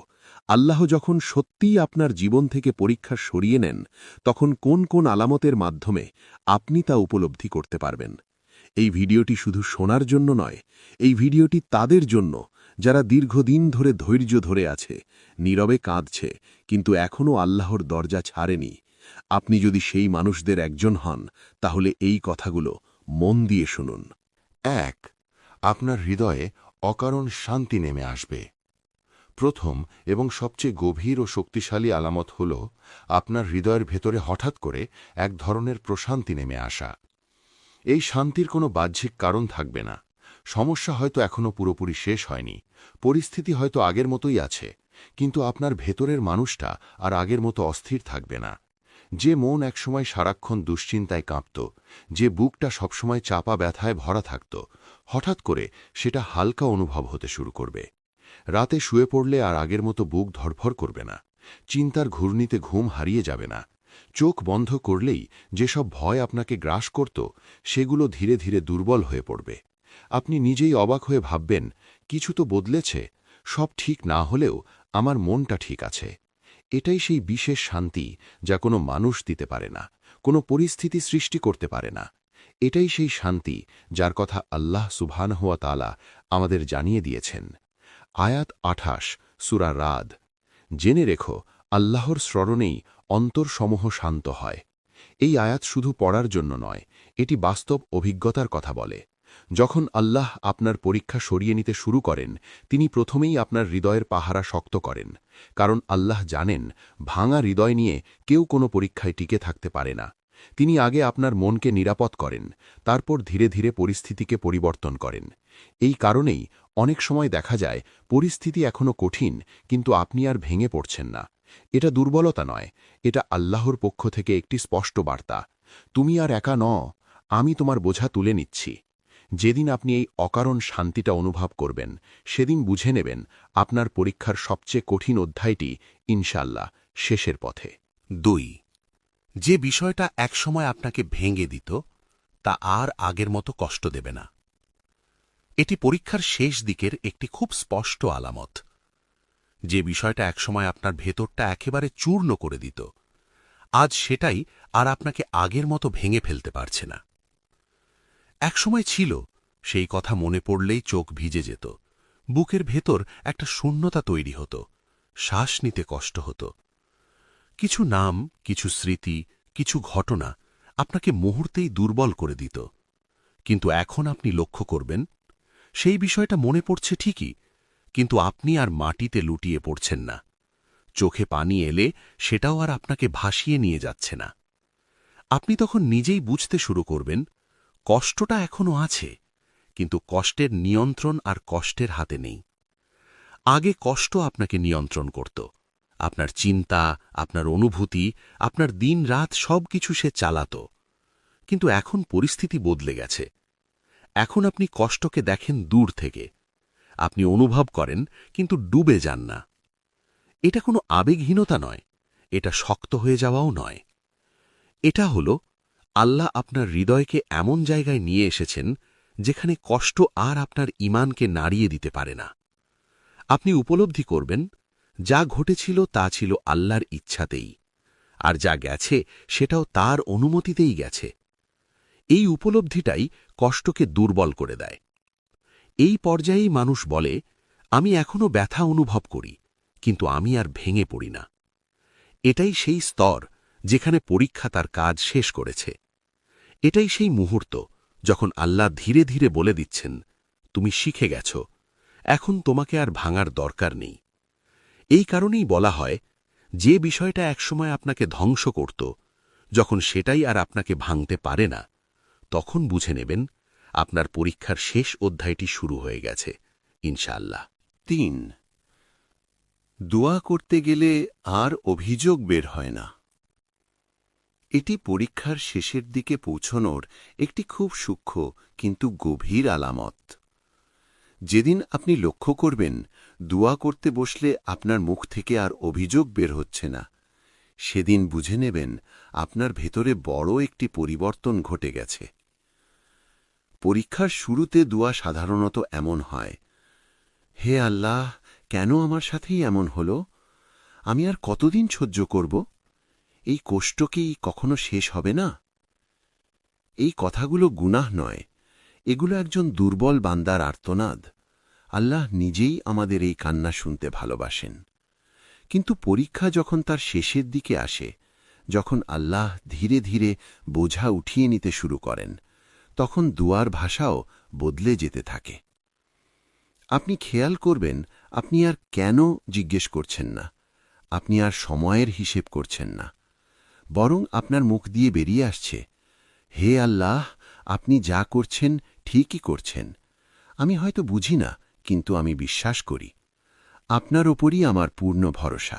[SPEAKER 1] আল্লাহ যখন সত্যিই আপনার জীবন থেকে পরীক্ষা সরিয়ে নেন তখন কোন কোন আলামতের মাধ্যমে আপনি তা উপলব্ধি করতে পারবেন। এই ভিডিওটি শুধু শোনার জন্য নয়, এই ভিডিওটি তাদের জন্য যারা দীর্ঘদিন ধরে ধৈর্য ধরে আছে, নীরবে কাঁদছে, কিন্তু এখনও আল্লাহর দরজা ছাড়েনি। আপনি যদি সেই মানুষদের একজন হন, তাহলে এই কথাগুলো মন দিয়ে শুনুন।
[SPEAKER 2] 1. আপনার হৃদয়ে অকারণ শান্তি নেমে আসবে। প্রথম এবং সবচেয়ে গভীর ও শক্তিশালী আলামত হল আপনার হৃদয়ের ভেতরে হঠাৎ করে এক ধরনের প্রশান্তি নেমে আসা। এই শান্তির কোনো বাহ্যিক কারণ থাকবে না। সমস্যা হয়তো এখনও পুরোপুরি শেষ হয়নি, পরিস্থিতি হয়তো আগের মতোই আছে, কিন্তু আপনার ভেতরের মানুষটা আর আগের মতো অস্থির থাকবে না। যে মন একসময় সারাক্ষণ দুশ্চিন্তায় কাঁপত, যে বুকটা সবসময় চাপা ব্যথায় ভরা থাকত, হঠাৎ করে সেটা হালকা অনুভব হতে শুরু করবে। রাতে শুয়ে পড়লে আর আগের মতো বুক ধড়ফড় করবে না, চিন্তার ঘূর্ণিতে ঘুম হারিয়ে যাবে না। চোখ বন্ধ করলেই যেসব ভয় আপনাকে গ্রাস করত সেগুলো ধীরে ধীরে দুর্বল হয়ে পড়বে। আপনি নিজেই অবাক হয়ে ভাববেন, কিছু তো বদলেছে, সব ঠিক না হলেও আমার মনটা ঠিক আছে। এটাই সেই বিশেষ শান্তি যা কোনো মানুষ দিতে পারে না, কোনো পরিস্থিতি সৃষ্টি করতে পারে না। এটাই সেই শান্তি যার কথা আল্লাহ সুবহানাহু ওয়া তাআলা আমাদের জানিয়ে দিয়েছেন। আয়াত 28 সূরা রাদ। জেনে রেখো, আল্লাহর স্মরণেই অন্তরসমূহ শান্ত হয়। এই আয়াত শুধু পড়ার জন্য নয়, এটি বাস্তব অভিজ্ঞতার কথা বলে। যখন আল্লাহ আপনার পরীক্ষা সরিয়ে নিতে শুরু করেন, তিনি প্রথমেই আপনার হৃদয়ের পাহারা শক্ত করেন, কারণ আল্লাহ জানেন ভাঙা হৃদয় নিয়ে কেউ কোনো পরীক্ষায় টিকে থাকতে পারে না। তিনি আগে আপনার মনকে নিরাপদ করেন, তারপর ধীরে ধীরে পরিস্থিতিকে পরিবর্তন করেন। এই কারণেই অনেক সময় দেখা যায় পরিস্থিতি এখনও কঠিন, কিন্তু আপনি আর ভেঙে পড়ছেন না। এটা দুর্বলতা নয়, এটা আল্লাহর পক্ষ থেকে একটি স্পষ্ট বার্তা, তুমি আর একা নও, আমি তোমার বোঝা তুলে নিচ্ছি। যেদিন আপনি এই অকারণ শান্তিটা অনুভব করবেন, সেদিন বুঝে নেবেন আপনার পরীক্ষার সবচেয়ে কঠিন অধ্যায়টি ইনশাআল্লাহ শেষের পথে।
[SPEAKER 3] 2. যে বিষয়টা একসময় আপনাকে ভেঙে দিত তা আর আগের মতো কষ্ট দেবে না। এটি পরীক্ষার শেষ দিকের একটি খুব স্পষ্ট আলামত। যে বিষয়টা একসময় আপনার ভেতরটা একেবারে চূর্ণ করে দিত, আজ সেটাই আর আপনাকে আগের মতো ভেঙে ফেলতে পারছে না। একসময় ছিল, সেই কথা মনে পড়লেই চোখ ভিজে যেত, বুকের ভেতর একটা শূন্যতা তৈরি হতো, শ্বাস নিতে কষ্ট হতো। কিছু নাম, কিছু স্মৃতি, কিছু ঘটনা আপনাকে মুহূর্তেই দুর্বল করে দিত। কিন্তু এখন আপনি লক্ষ্য করবেন, সেই বিষয়টা মনে পড়ছে ঠিকই, কিন্তু আপনি আর মাটিতে লুটিয়ে পড়ছেন না। চোখে পানি এলে সেটাও আর আপনাকে ভাসিয়ে নিয়ে যাচ্ছে না। আপনি তখন নিজেই বুঝতে শুরু করবেন, কষ্টটা এখনো আছে, কিন্তু কষ্টের নিয়ন্ত্রণ আর কষ্টের হাতে নেই। আগে কষ্ট আপনাকে নিয়ন্ত্রণ করত, আপনার চিন্তা, আপনার অনুভূতি, আপনার দিন রাত সবকিছু সে চালাত। কিন্তু এখন পরিস্থিতি বদলে গেছে। এখন আপনি কষ্টকে দেখেন দূর থেকে, আপনি অনুভব করেন কিন্তু ডুবে যান না। এটা কোনো আবেগহীনতা নয়, এটা শক্ত হয়ে যাওয়াও নয়। এটা হল আল্লাহ আপনার হৃদয়কে এমন জায়গায় নিয়ে এসেছেন যেখানে কষ্ট আর আপনার ঈমানকে নাড়িয়ে দিতে পারে না। আপনি উপলব্ধি করবেন, যা ঘটেছিল তা ছিল আল্লাহর ইচ্ছাতেই, আর যা গেছে সেটাও তার অনুমতিতেই গেছে। এই উপলব্ধিটাই কষ্টকে দুর্বল করে দেয়। এই পর্যায়েই মানুষ বলে, আমি এখনো ব্যথা অনুভব করি, কিন্তু আমি আর ভেঙে পড়ি না। এটাই সেই স্তর যেখানে পরীক্ষা তার কাজ শেষ করেছে। এটাই সেই মুহূর্ত যখন আল্লাহ ধীরে ধীরে বলে দিচ্ছেন, তুমি শিখে গেছ, এখন তোমাকে আর ভাঙার দরকার নেই। এই কারণেই বলা হয়, যে বিষয়টা একসময় আপনাকে ধ্বংস করত, যখন সেটাই আর আপনাকে ভাঙতে পারে না, তখন বুঝে নেবেন আপনার পরীক্ষার শেষ অধ্যায়টি শুরু হয়ে গেছে, ইনশাআল্লাহ।
[SPEAKER 4] ৩. দোয়া করতে গেলে আর অভিযোগ বের হয় না। এটি পরীক্ষার শেষের দিকে পৌঁছনোর একটি খুব সূক্ষ্ম কিন্তু গভীর আলামত। যেদিন আপনি লক্ষ্য করবেন, দোয়া করতে বসলে আপনার মুখ থেকে আর অভিযোগ বের হচ্ছে না, সেদিন বুঝে নেবেন আপনার ভেতরে বড় একটি পরিবর্তন ঘটে গেছে। পরীক্ষার শুরুতে দোয়া সাধারণত এমন হয়, হে আল্লাহ, কেন আমার সাথেই এমন হল? আমি আর কতদিন সহ্য করব? এই কষ্ট কি কখনো শেষ হবে না? এই কথাগুলো গুনাহ নয়, এগুলো একজন দুর্বল বান্দার আর্তনাদ। আল্লাহ নিজেই আমাদের এই কান্না শুনতে ভালোবাসেন। কিন্তু পরীক্ষা যখন তার শেষের দিকে আসে, যখন আল্লাহ ধীরে ধীরে বোঝা উঠিয়ে নিতে শুরু করেন, তখন দুয়ার ভাষাও বদলে যেতে থাকে। আপনি খেয়াল করবেন, আপনি আর কেন জিজ্ঞেস করছেন না, আপনি আর সময়ের হিসেব করছেন না, বরং আপনার মুখ দিয়ে বেরিয়ে আসছে, হে আল্লাহ, আপনি যা করছেন ঠিকই করছেন। আমি হয়তো বুঝি না, কিন্তু আমি বিশ্বাস করি। আপনার ওপরই আমার পূর্ণ ভরসা।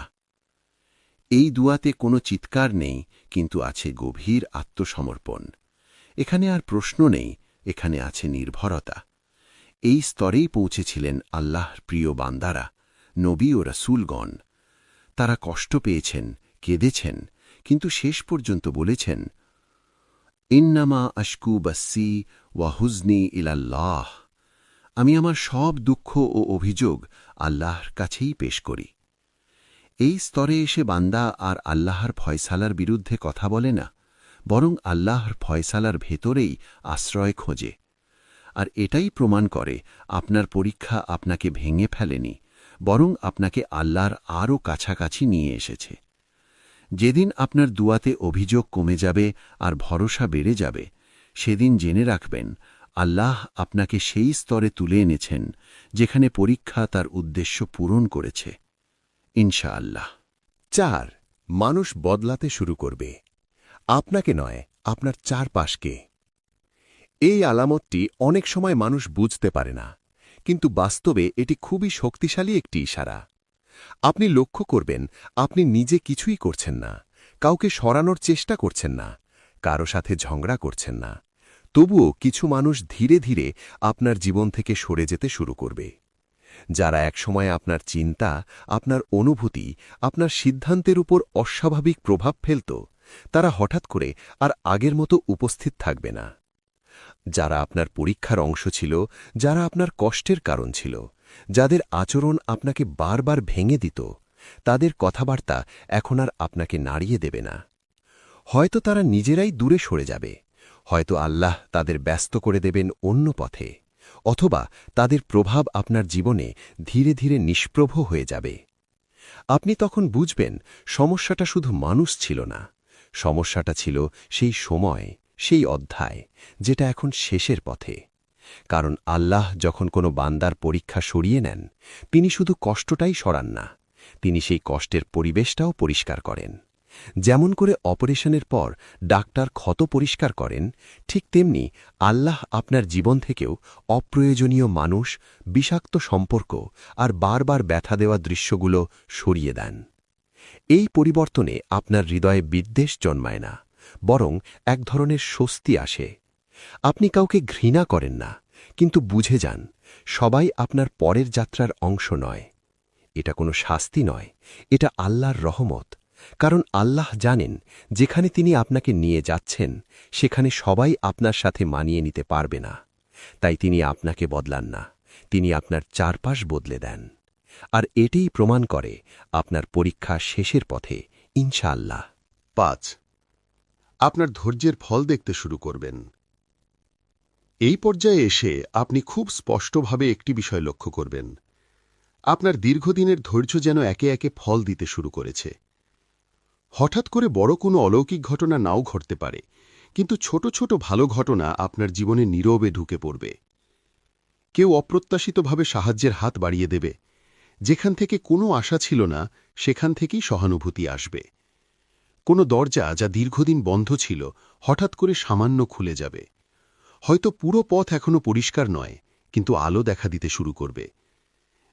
[SPEAKER 4] এই দুয়াতে কোনো চিৎকার নেই, কিন্তু আছে গভীর আত্মসমর্পণ। এখানে আর প্রশ্ন নেই, এখানে আছে নির্ভরতা। এই স্তরেই পৌঁছেছিলেন আল্লাহর প্রিয় বান্দারা, নবী ও রাসূলগণ। তারা কষ্ট পেয়েছেন, কেঁদেছেন, কিন্তু শেষ পর্যন্ত বলেছেন, ইন্নামা আশকু বাসি ওয়া হুজনি ইলাল্লাহ। আমি আমার সব দুঃখ ও অভিযোগ আল্লাহর কাছেই পেশ করি। এই স্তরে এসে বান্দা আর আল্লাহর ফয়সালার বিরুদ্ধে কথা বলে না, বরং আল্লাহর ফয়সালার ভেতরেই আশ্রয় খোঁজে। আর এটাই প্রমাণ করে আপনার পরীক্ষা আপনাকে ভেঙে ফেলেনি, বরং আপনাকে আল্লাহর আরও কাছাকাছি নিয়ে এসেছে। যেদিন আপনার দুয়াতে অভিযোগ কমে যাবে আর ভরসা বেড়ে যাবে, সেদিন জেনে রাখবেন আল্লাহ আপনাকে সেই স্তরে তুলে এনেছেন যেখানে পরীক্ষা তার উদ্দেশ্য পূরণ করেছে, ইনশাআল্লাহ।
[SPEAKER 1] 4. মানুষ বদলাতে শুরু করবে, আপনাকে নয়, আপনার চারপাশকে। এই আলামতটি অনেক সময় মানুষ বুঝতে পারে না, কিন্তু বাস্তবে এটি খুবই শক্তিশালী একটি ইশারা। আপনি লক্ষ্য করবেন, আপনি নিজে কিছুই করছেন না, কাউকে সরানোর চেষ্টা করছেন না, কারো সাথে ঝগড়া করছেন না, তবুও কিছু মানুষ ধীরে ধীরে আপনার জীবন থেকে সরে যেতে শুরু করবে। যারা একসময় আপনার চিন্তা, আপনার অনুভূতি, আপনার সিদ্ধান্তের উপর অস্বাভাবিক প্রভাব ফেলত, তারা হঠাৎ করে আর আগের মতো উপস্থিত থাকবে না। যারা আপনার পরীক্ষার অংশ ছিল, যারা আপনার কষ্টের কারণ ছিল, যাদের আচরণ আপনাকে বারবার ভেঙে দিত, তাদের কথাবার্তা এখন আর আপনাকে নাড়িয়ে দেবে না। হয়তো তারা নিজেরাই দূরে সরে যাবে,
[SPEAKER 4] হয়তো আল্লাহ তাদের ব্যস্ত করে দেবেন অন্য পথে, অথবা তাদের প্রভাব আপনার জীবনে ধীরে ধীরে নিষ্প্রভ হয়ে যাবে। আপনি তখন বুঝবেন সমস্যাটা শুধু মানুষ ছিল না, সমস্যাটা ছিল সেই সময়, সেই অধ্যায়, যেটা এখন শেষের পথে। কারণ আল্লাহ যখন কোনো বান্দার পরীক্ষা সরিয়ে নেন, তিনি শুধু কষ্টটাই সরান না, তিনি সেই কষ্টের পরিবেশটাও পরিষ্কার করেন। যেমন করে অপারেশনের পর ডাক্তার ক্ষত পরিষ্কার করেন, ঠিক তেমনি আল্লাহ আপনার জীবন থেকেও অপ্রয়োজনীয় মানুষ, বিষাক্ত সম্পর্ক আর বারবার ব্যথা দেওয়া দৃশ্যগুলো সরিয়ে দেন। এই পরিবর্তনে আপনার হৃদয়ে বিদ্বেষ জন্মায় না, বরং এক ধরনের স্বস্তি আসে। আপনি কাউকে ঘৃণা করেন না, কিন্তু বুঝে যান সবাই আপনার পরের যাত্রার অংশ নয়। এটা কোনো শাস্তি নয়, এটা আল্লাহর রহমত। কারণ আল্লাহ জানেন যেখানে তিনি আপনাকে নিয়ে যাচ্ছেন সেখানে সবাই আপনার সাথে মানিয়ে নিতে পারবে না। তাই তিনি আপনাকে বদলান না, তিনি আপনার চারপাশ বদলে দেন। আর এটাই প্রমাণ করে আপনার পরীক্ষা শেষের পথে, ইনশাআল্লাহ।
[SPEAKER 1] 5. আপনার ধৈর্যের ফল দেখতে শুরু করবেন। এই পর্যায়ে এসে আপনি খুব স্পষ্টভাবে একটি বিষয় লক্ষ্য করবেন। আপনার দীর্ঘদিনের ধৈর্য যেন একে একে ফল দিতে শুরু করেছে। হঠাৎ করে বড় কোনো অলৌকিক ঘটনা নাও ঘটতে পারে, কিন্তু ছোট ছোট ভালো ঘটনা আপনার জীবনে নীরবে ঢুকে পড়বে। কেউ অপ্রত্যাশিতভাবে সাহায্যের হাত বাড়িয়ে দেবে, যেখান থেকে কোনো আশা ছিল না সেখান থেকেই সহানুভূতি আসবে। কোনো দরজা যা দীর্ঘদিন বন্ধ ছিল হঠাৎ করে সামান্য খুলে যাবে। হয়তো পুরো পথ এখনো পরিষ্কার নয়, কিন্তু আলো দেখা দিতে শুরু করবে।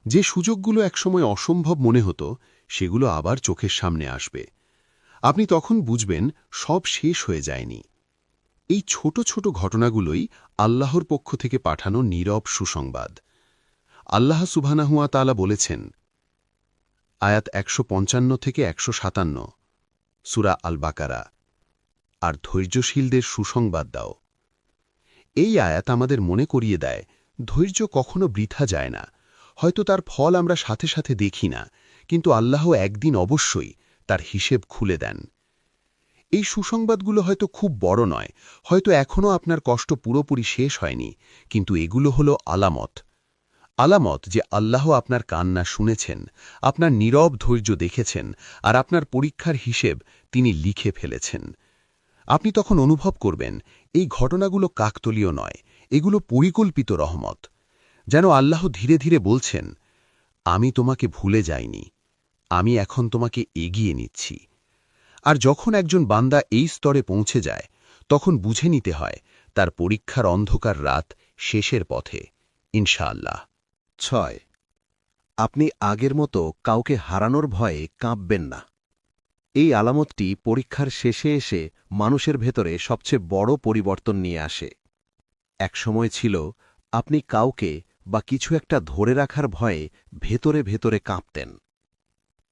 [SPEAKER 1] যে সুযোগগুলো একসময় অসম্ভব মনে হতো সেগুলো আবার চোখের সামনে আসবে। আপনি তখন বুঝবেন সব শেষ হয়ে যায়নি। এই ছোট ছোট ঘটনাগুলোই আল্লাহর পক্ষ থেকে পাঠানো নীরব সুসংবাদ। আল্লাহ সুবহানাহু ওয়া তাআলা বলেছেন, আয়াত 155 থেকে 157, সূরা আল বাকারা, আর ধৈর্যশীলদের সুসংবাদ দাও। এই আয়াত আমাদের মনে করিয়ে দেয় ধৈর্য কখনো বৃথা যায় না। হয়তো তার ফল আমরা সাথে সাথে দেখি না, কিন্তু আল্লাহ একদিন অবশ্যই তার হিসেব খুলে দেন। এই সুসংবাদগুলো হয়তো খুব বড় নয়, হয়তো এখনও আপনার কষ্ট পুরোপুরি শেষ হয়নি, কিন্তু এগুলো হলো আলামত। আলামত যে আল্লাহ আপনার কান্না শুনেছেন, আপনার নীরব ধৈর্য দেখেছেন, আর আপনার পরীক্ষার হিসেব তিনি লিখে ফেলেছেন। আপনি তখন অনুভব করবেন এই ঘটনাগুলো কাকতলীয় নয়, এগুলো পরিকল্পিত রহমত। যেন আল্লাহ ধীরে ধীরে বলছেন, আমি তোমাকে ভুলে যাইনি, আমি এখন তোমাকে এগিয়ে নিচ্ছি। আর যখন একজন বান্দা এই স্তরে পৌঁছে যায়, তখন বুঝে নিতে হয় তার পরীক্ষার অন্ধকার রাত শেষের পথে, ইনশাআল্লাহ।
[SPEAKER 4] 6. আপনি আগের মতো কাউকে হারানোর ভয়ে কাঁপবেন না। এই আলামতটি পরীক্ষার শেষে এসে মানুষের ভেতরে সবচেয়ে বড় পরিবর্তন নিয়ে আসে। এক সময় ছিল আপনি কাউকে বা কিছু একটা ধরে রাখার ভয়ে ভেতরে ভেতরে কাঁপতেন।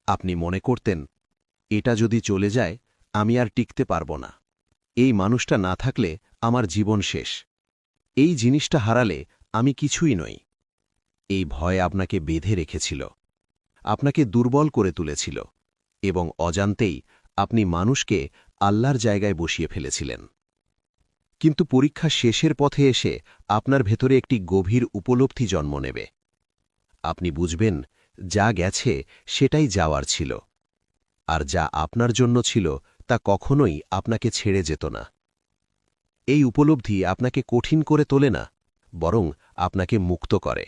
[SPEAKER 4] আপনি মনে করতেন, এটা যদি চলে যায় আমি আর টিকতে পারব না, এই মানুষটা না থাকলে আমার জীবন শেষ, এই জিনিসটা হারালে আমি কিছুই নই। এই ভয় আপনাকে বেঁধে রেখেছিল, আপনাকে দুর্বল করে তুলেছিল, এবং অজান্তেই আপনি মানুষকে আল্লাহর জায়গায় বসিয়ে ফেলেছিলেন। কিন্তু পরীক্ষা শেষের পথে এসে আপনার ভেতরে একটি গভীর উপলব্ধি জন্ম নেবে। আপনি বুঝবেন যা গেছে সেটাই যাওয়ার ছিল, আর যা আপনার জন্য ছিল তা কখনোই আপনাকে ছেড়ে যেত না। এই উপলব্ধি আপনাকে কঠিন করে তোলে না, বরং আপনাকে মুক্ত করে।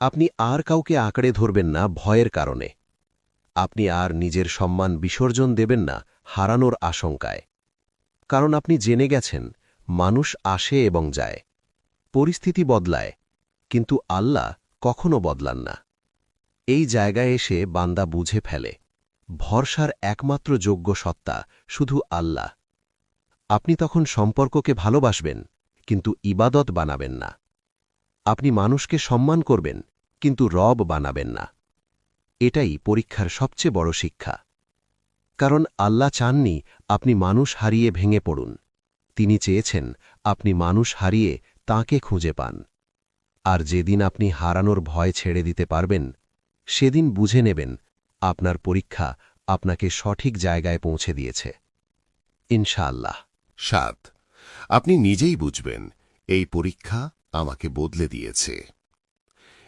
[SPEAKER 4] আপনি আর কাউকে আঁকড়ে ধরবেন না ভয়ের কারণে। আপনি আর নিজের সম্মান বিসর্জন দেবেন না হারানোর আশঙ্কায়। কারণ আপনি জেনে গেছেন মানুষ আসে এবং যায়, পরিস্থিতি বদলায়, কিন্তু আল্লাহ কখনো বদলান না। এই জায়গায় এসে বান্দা বুঝে ফেলে ভরসার একমাত্র যোগ্য সত্তা শুধু আল্লাহ। আপনি তখন সম্পর্ককে ভালোবাসবেন, কিন্তু ইবাদত বানাবেন না। আপনি মানুষকে সম্মান করবেন, কিন্তু রব বানাবেন না। এটাই পরীক্ষার সবচেয়ে বড় শিক্ষা। কারণ আল্লাহ চাননি আপনি মানুষ হারিয়ে ভেঙে পড়ুন, তিনি চেয়েছেন আপনি মানুষ হারিয়ে তাঁকে খুঁজে পান। আর যেদিন আপনি হারানোর ভয় ছেড়ে দিতে পারবেন, সেদিন বুঝে নেবেন আপনার পরীক্ষা আপনাকে সঠিক জায়গায় পৌঁছে দিয়েছে, ইনশাআল্লাহ।
[SPEAKER 2] 7.
[SPEAKER 1] আপনি নিজেই বুঝবেন এই পরীক্ষা আমাকে বদলে দিয়েছে।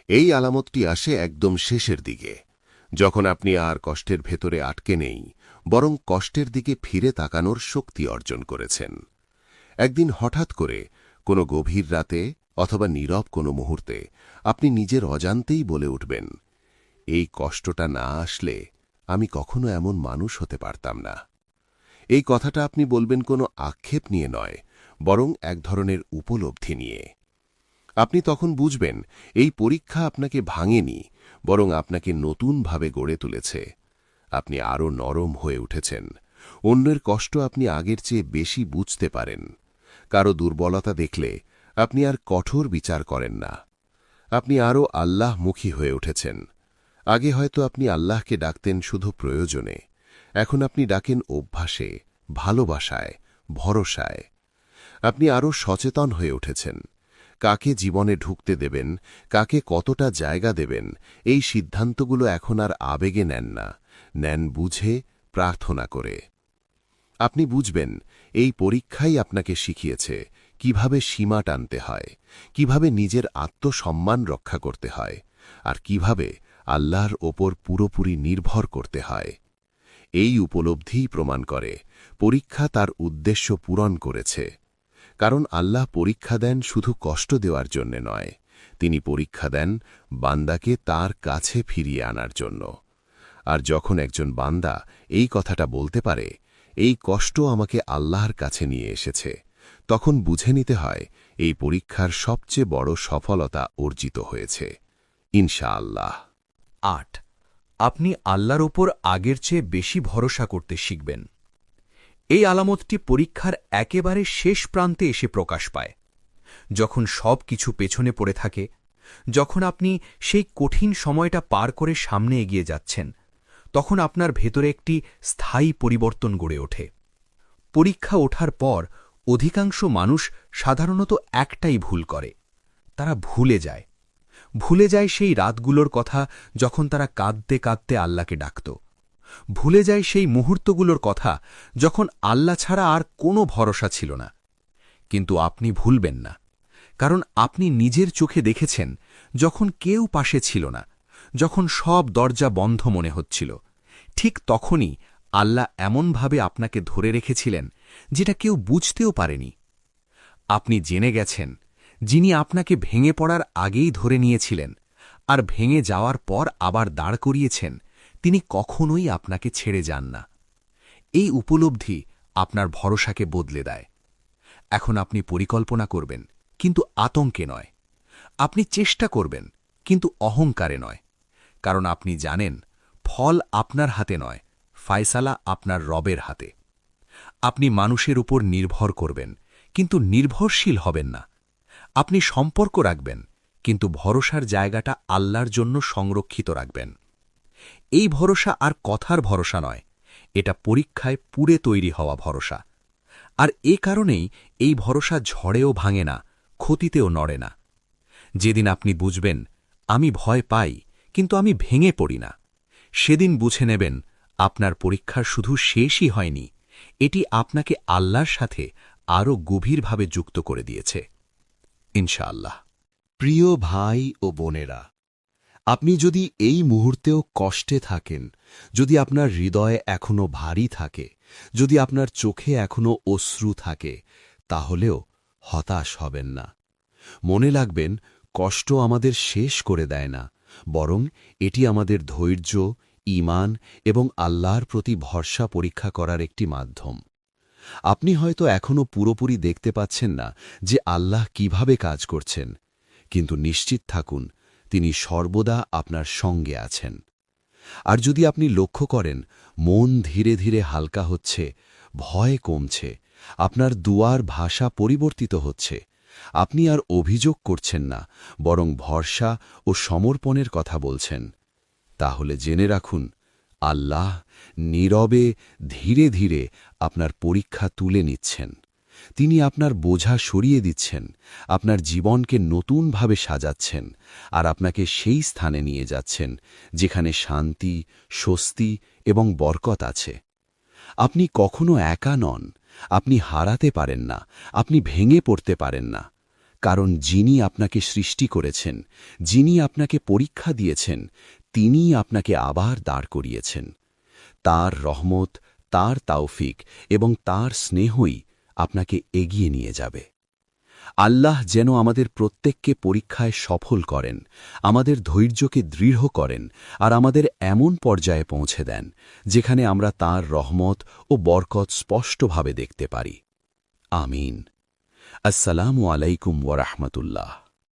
[SPEAKER 1] এই আলামতটি আসে একদম শেষের দিকে, যখন আপনি আর কষ্টের ভেতরে আটকে নেই, বরং কষ্টের দিকে ফিরে তাকানোর শক্তি অর্জন করেছেন। একদিন হঠাৎ করে কোনো গভীর রাতে অথবা নীরব কোনো মুহূর্তে আপনি নিজের অজান্তেই বলে উঠবেন, এই কষ্টটা না আসলে আমি কখনো এমন মানুষ হতে পারতাম না। এই কথাটা আপনি বলবেন কোনো আক্ষেপ নিয়ে নয়, বরং এক ধরনের উপলব্ধি নিয়ে। আপনি তখন বুঝবেন এই পরীক্ষা আপনাকে ভাঙেনি, বরং আপনাকে নতুনভাবে গড়ে তুলেছে। আপনি আরও নরম হয়ে উঠেছেন। অন্যের কষ্ট আপনি আগের চেয়ে বেশি বুঝতে পারেন। কারো দুর্বলতা দেখলে আপনি আর কঠোর বিচার করেন না। আপনি আরও আল্লাহমুখী হয়ে উঠেছেন। আগে হয়তো আপনি আল্লাহকে ডাকতেন শুধু প্রয়োজনে, এখন আপনি ডাকেন অভ্যাসে, ভালোবাসায়, ভরসায়। আপনি আরও সচেতন হয়ে উঠেছেন। কাকে জীবনে ঢুকতে দেবেন, কাকে কতটা জায়গা দেবেন, এই সিদ্ধান্তগুলো এখন আর আবেগে নেন না, নেন বুঝে, প্রার্থনা করে। আপনি বুঝবেন এই পরীক্ষাই আপনাকে শিখিয়েছে কিভাবে সীমা টানতে হয়, কিভাবে নিজের আত্মসম্মান রক্ষা করতে হয়, আর কিভাবে আল্লাহর ওপর পুরোপুরি নির্ভর করতে হয়। এই উপলব্ধিই প্রমাণ করে পরীক্ষা তার উদ্দেশ্য পূরণ করেছে। কারণ আল্লাহ পরীক্ষা দেন শুধু কষ্ট দেওয়ার জন্য নয়, তিনি পরীক্ষা দেন বান্দাকে তার কাছে ফিরিয়ে আনার জন্য। আর যখন একজন বান্দা এই কথাটা বলতে পারে, এই কষ্ট আমাকে আল্লাহর কাছে নিয়ে এসেছে, তখন বুঝে নিতে হয় এই পরীক্ষার সবচেয়ে বড় সফলতা অর্জিত হয়েছে, ইনশাআল্লাহ।
[SPEAKER 5] 8. আপনি আল্লাহর ওপর আগের চেয়ে বেশি ভরসা করতে শিখবেন। এই আলামতটি পরীক্ষার একেবারে শেষ প্রান্তে এসে প্রকাশ পায়, যখন সব কিছু পেছনে পড়ে থাকে, যখন আপনি সেই কঠিন সময়টা পার করে সামনে এগিয়ে যাচ্ছেন, তখন আপনার ভেতরে একটি স্থায়ী পরিবর্তন গড়ে ওঠে। পরীক্ষা ওঠার পর অধিকাংশ মানুষ সাধারণত একটাই ভুল করে, তারা ভুলে যায় সেই রাতগুলোর কথা যখন তারা কাঁদতে কাঁদতে আল্লাহকে ডাকত, ভুলে যায় সেই মুহূর্তগুলোর কথা যখন আল্লাহ ছাড়া আর কোনো ভরসা ছিল না। কিন্তু আপনি ভুলবেন না, কারণ আপনি নিজের চোখে দেখেছেন যখন কেউ পাশে ছিল না, যখন সব দরজা বন্ধ মনে হচ্ছিল, ঠিক তখনই আল্লাহ এমনভাবে আপনাকে ধরে রেখেছিলেন যেটা কেউ বুঝতেও পারেনি। আপনি জেনে গেছেন যিনি আপনাকে ভেঙে পড়ার আগেই ধরে নিয়েছিলেন আর ভেঙে যাওয়ার পর আবার দাঁড় করিয়েছেন, তিনি কখনোই আপনাকে ছেড়ে যান না। এই উপলব্ধি আপনার ভরসাকে বদলে দেয়। এখন আপনি পরিকল্পনা করবেন, কিন্তু আতঙ্কে নয়। আপনি চেষ্টা করবেন, কিন্তু অহংকারে নয়। কারণ আপনি জানেন ফল আপনার হাতে নয়, ফায়সালা আপনার রবের হাতে। আপনি মানুষের উপর নির্ভর করবেন, কিন্তু নির্ভরশীল হবেন না। আপনি সম্পর্ক রাখবেন, কিন্তু ভরসার জায়গাটা আল্লাহর জন্য সংরক্ষিত রাখবেন। এই ভরসা আর কথার ভরসা নয়, এটা পরীক্ষায় পুড়ে তৈরি হওয়া ভরসা। আর এ কারণেই এই ভরসা ঝড়েও ভাঙে না, ক্ষতিতেও নড়ে না। যেদিন আপনি বুঝবেন আমি ভয় পাই, কিন্তু আমি ভেঙে পড়ি না, সেদিন বুঝে নেবেন আপনার পরীক্ষার শুধু শেষই হয়নি, এটি আপনাকে আল্লাহর সাথে আরও গভীরভাবে যুক্ত করে দিয়েছে, ইনশাআল্লাহ।
[SPEAKER 4] প্রিয় ভাই ও বোনেরা, আপনি যদি এই মুহূর্তেও কষ্টে থাকেন, যদি আপনার হৃদয় এখনো ভারী থাকে, যদি আপনার চোখে এখনো অশ্রু থাকে, তাহলেও হতাশ হবেন না। মনে রাখবেন, কষ্ট আমাদের শেষ করে দেয় না, বরং এটি আমাদের ধৈর্য, ঈমান এবং আল্লাহর প্রতি ভরসা পরীক্ষা করার একটি মাধ্যম। আপনি হয়তো এখনো পুরোপুরি দেখতে পাচ্ছেন না যে আল্লাহ কিভাবে কাজ করছেন, কিন্তু নিশ্চিত থাকুন তিনি সর্বদা আপনার সঙ্গে আছেন। আর যদি আপনি লক্ষ্য করেন মন ধীরে ধীরে হালকা হচ্ছে, ভয় কমছে, আপনার দুয়ার ভাষা পরিবর্তিত হচ্ছে, আপনি আর অভিযোগ করছেন না, বরং ভরসা ও সমর্পণের কথা বলছেন, তাহলে জেনে রাখুন আল্লাহ নীরবে ধীরে ধীরে আপনার পরীক্ষা তুলে নিচ্ছেন। তিনি আপনার বোঝা সরিয়ে দিচ্ছেন, আপনার জীবনকে নতুনভাবে সাজাচ্ছেন, আর আপনাকে সেই স্থানে নিয়ে যাচ্ছেন যেখানে শান্তি, স্বস্তি এবং বরকত আছে। আপনি কখনো একা নন,
[SPEAKER 3] আপনি হারাতে পারেন না, আপনি ভেঙে পড়তে পারেন না, কারণ যিনি আপনাকে সৃষ্টি করেছেন, যিনি আপনাকে পরীক্ষা দিয়েছেন, তিনিই আপনাকে আবার দাঁড় করিয়েছেন। তার রহমত, তার তাওফিক এবং তার স্নেহই আপনাকে এগিয়ে নিয়ে যাবে। আল্লাহ যেন আমাদের প্রত্যেককে পরীক্ষায় সফল করেন, আমাদের ধৈর্যকে দৃঢ় করেন আর আমাদের এমন পর্যায়ে পৌঁছে দেন যেখানে আমরা তাঁর রহমত ও বরকত স্পষ্টভাবে দেখতে পারি। আমিন। আসসালামু আলাইকুম ওয়া রাহমাতুল্লাহ।